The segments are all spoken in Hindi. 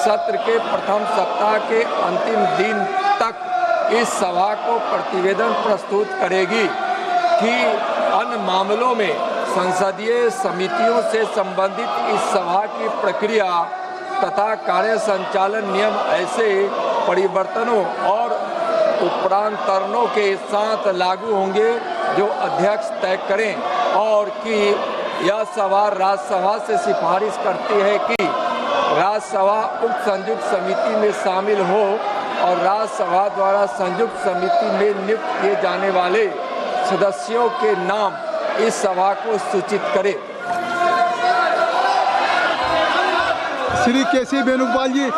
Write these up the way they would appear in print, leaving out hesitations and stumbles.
सत्र के प्रथम सप्ताह के अंतिम दिन तक इस सभा को प्रतिवेदन प्रस्तुत करेगी कि अन्य मामलों में संसदीय समितियों से संबंधित इस सभा की प्रक्रिया तथा कार्य संचालन नियम ऐसे परिवर्तनों और उपरांतरणों के साथ लागू होंगे जो अध्यक्ष तय करें, और कि यह सभा राज्यसभा से सिफारिश करती है कि राज्यसभा उक्त संयुक्त समिति में शामिल हो और राज्यसभा द्वारा संयुक्त समिति में नियुक्त किए जाने वाले सदस्यों के नाम इस सभा को सूचित करे। श्री केसी वेणुगोपाल जी,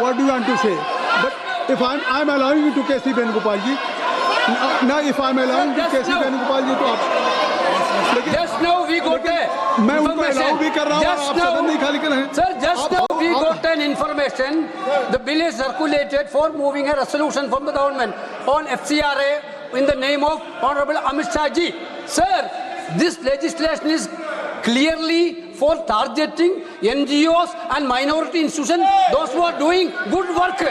what do you want to say? But if I'm allowing you to KC Venugopal ji, now if I'm allowing to केसी वेणुगोपाल जी तो आप Just now we got मैं उनको अलाउ भी कर रहा हूँ, आप सदन नहीं खाली कर रहे हैं। Sir, just now we got an information. The bill is circulated for moving a resolution from the government on FCRA in the name of Honorable Amit Shah ji. Sir, this legislation is clearly for targeting NGOs and minority institutions, those who are doing good work.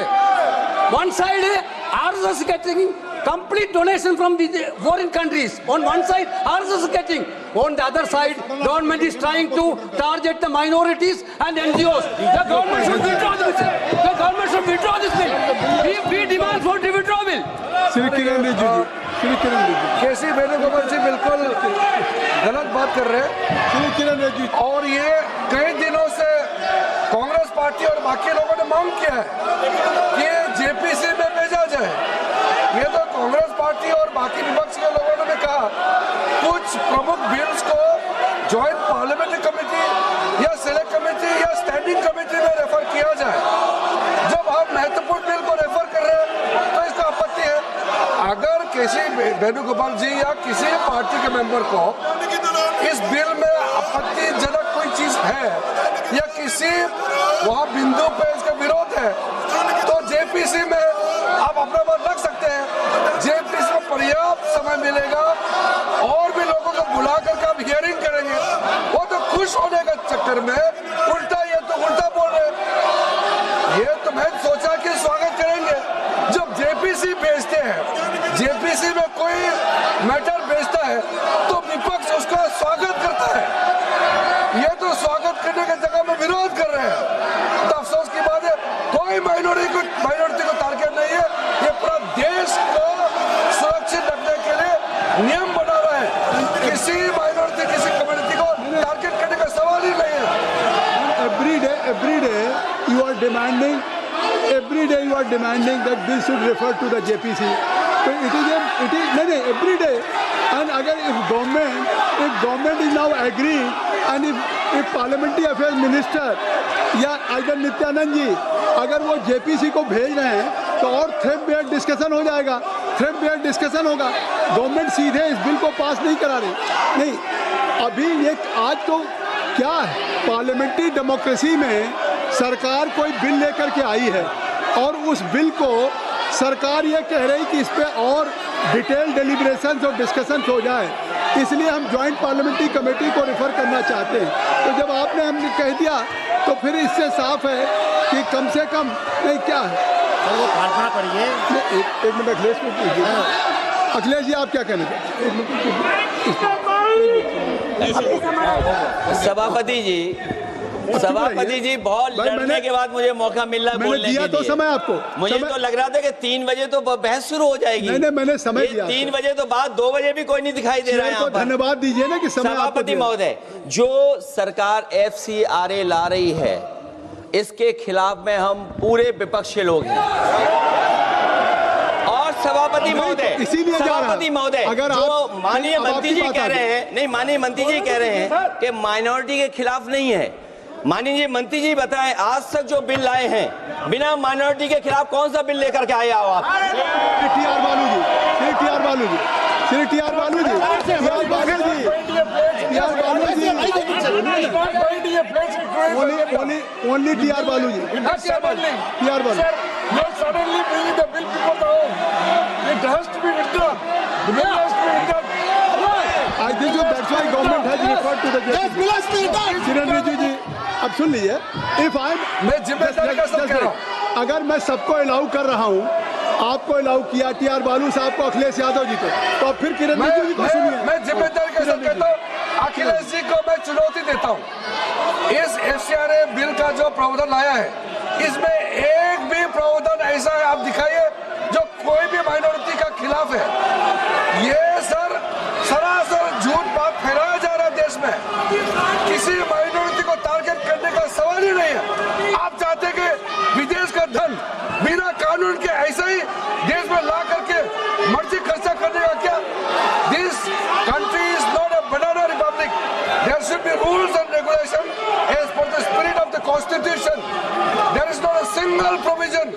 One side, RSS is getting complete donation from the foreign countries. On one side, RSS is getting. On the other side, government is trying to target the minorities and NGOs. The government should withdraw this bill. The government should withdraw this bill. We demand for the withdrawal bill. Shri Kiran Rijiju जी, श्री किरण रिजिजू, केसी वेणुगोपाल जी बिल्कुल गलत बात कर रहे हैं। श्री किरण रिजिजू, और ये कई दिनों से कांग्रेस पार्टी और बाकी लोगों ने मांग किया है कि जेपीसी में भेजा जाए। ये तो कांग्रेस पार्टी और बाकी विपक्ष के लोगों ने कहा कुछ प्रमुख बिल्स को ज्वाइंट पार्लियामेंट्री कमेटी या सिलेक्ट कमेटी या स्टैंडिंग कमेटी में रेफर किया जाए। जब आप महत्वपूर्ण बिल को रेफर कर रहे हैं तो इसका आपत्ति है। अगर किसी वेणुगोपाल जी या किसी पार्टी के मेंबर को इस बिल में आपत्तिजनक कोई चीज है या किसी वहाँ बिंदु पे इसका विरोध है तो जेपीसी में आप अपना बात रख सकते हैं। जेपीसी में पर्याप्त समय मिलेगा और भी लोगों को बुला करके आप हियरिंग करेंगे। वो तो खुश होने के चक्कर में उल्टा ये तो उल्टा बोल रहे हैं। ये तो मैं सोचा कि स्वागत करेंगे। जब जेपीसी भेजते हैं, जेपीसी में कोई मैटर भेजता है तो विपक्ष उसका स्वागत करता है। ये तो स्वागत करने की जगह में विरोध कर रहे हैं। तो अफसोस की बात है कोई माइनॉरिटी को टारगेट नहीं है। ये पूरा देश को सुरक्षित रखने के लिए नियम बना रहा है। किसी माइनॉरिटी किसी कम्युनिटी को टारगेट करने का सवाल ही नहीं है। every day you are demanding, that this should refer to the JPC. So it is नहीं every day. And अगर if government is now agreeing and if parliamentary affairs minister या अगर नित्यानंद जी अगर वो जेपीसी को भेज रहे हैं तो और थ्रेड बेस्ड डिस्कशन हो जाएगा, थ्रेड बेस्ड डिस्कशन होगा। गवर्नमेंट सीधे इस बिल को पास नहीं करा रही। नहीं, अभी ये आज तो क्या है, पार्लियामेंट्री डेमोक्रेसी में सरकार कोई बिल लेकर के आई है और उस बिल को सरकार ये कह रही कि इस पे और डिटेल डेलिब्रेशन और डिस्कशन हो जाए, इसलिए हम ज्वाइंट पार्लियामेंट्री कमेटी को रेफर करना चाहते हैं। तो जब आपने हमने कह दिया तो फिर इससे साफ है कि कम से कम नहीं क्या है। वो प्रार्थना करिए। एक मिनट अखिलेश को पूछिए। अखिलेश जी आप क्या कहना चाहते हैं? सभापति जी बहुत लड़ने के बाद मुझे मौका मिल रहा है बोलने के लिए। तो समय आपको मुझे तो लग रहा था कि 3 बजे तो बहस शुरू हो जाएगी। नहीं, मैंने समय दिया। 3 बजे तो बाद 2 बजे भी कोई नहीं दिखाई दे रहा है यहाँ पर। धन्यवाद दीजिए ना कि समय। सभापति महोदय, जो सरकार FCRA ला रही है इसके खिलाफ में हम पूरे विपक्ष के लोग हैं। और सभापति महोदय, अगर जो माननीय मंत्री जी कह रहे हैं, नहीं माननीय मंत्री जी कह रहे हैं कि माइनॉरिटी के खिलाफ नहीं है। माननीय मंत्री जी बताएं, आज तक जो बिल लाए हैं बिना माइनॉरिटी के खिलाफ कौन सा बिल लेकर के आए आप? श्री टी आर बालू जी, only TR Balu ji. TR Balu. Not suddenly bringing the bill before the House. It has to be withdrawn. The bill has to be withdrawn. I this is that's why government has referred to the JPC. किरण रिजिजू जी, अब सुन लीजिए, if I'm मैं जिम्मेदारी का सब कह रहा हूँ। अगर मैं सबको अलाउ कर रहा हूँ, आपको अलाउ किया टीआर बालू साहब को, अखिलेश यादव जी को, तो अब फिर किरण रिजिजू जी को सुनिए। मैं जिम्मेदारी के साथ कहता हूँ, अखिलेश जी को मैं चुनौती देता हूँ। इस एफसीआरए बिल का जो प्रावधान लाया है, इसमें एक भी प्रावधान ऐसा है आप दिखाइए जो कोई भी माइनॉरिटी का खिलाफ है। ये सर सरासर झूठ बात फैलाया जा रहा है देश में। किसी माइनॉरिटी को टारगेट करने का सवाल ही नहीं है। आप चाहते हैं कि विदेश का धन बिना कानून के ऐसा ही देश में ला करके मर्जी खर्चा करने का क्या? This country is not a banana republic. There should be rules and regulation as per the spirit of the constitution. There is not a single provision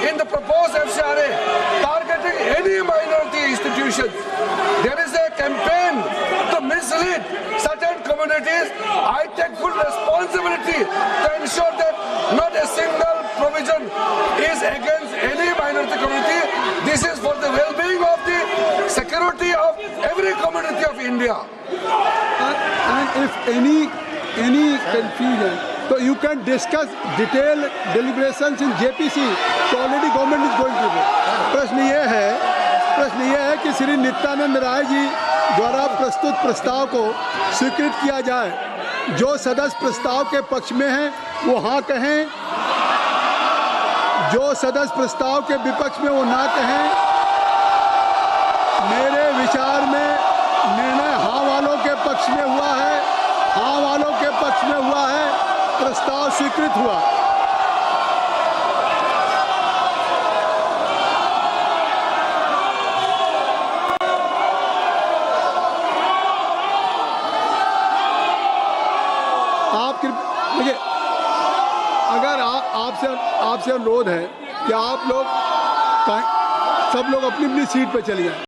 in the proposed FCRA targeting any minority institutions. There is a campaign to mislead certain communities. I take full responsibility to ensure that not a single provision is against any minority community. This is for the well-being of the security of every community of India. And if any confusion, so you can discuss detailed deliberations in JPC. So already government is going to do. प्रश्न ये है कि श्री नित्यानंद राय जी द्वारा प्रस्तुत प्रस्ताव को स्वीकृत किया जाए। जो सदस्य प्रस्ताव के पक्ष में हैं वो हाँ कहें, जो सदस्य प्रस्ताव के विपक्ष में वो ना कहें। मेरे विचार में निर्णय हाँ वालों के पक्ष में हुआ है, हाँ वालों के पक्ष में हुआ है, प्रस्ताव स्वीकृत हुआ। देखिए, अगर आपसे अनुरोध है कि आप लोग सब लोग अपनी अपनी सीट पे चले जाएं।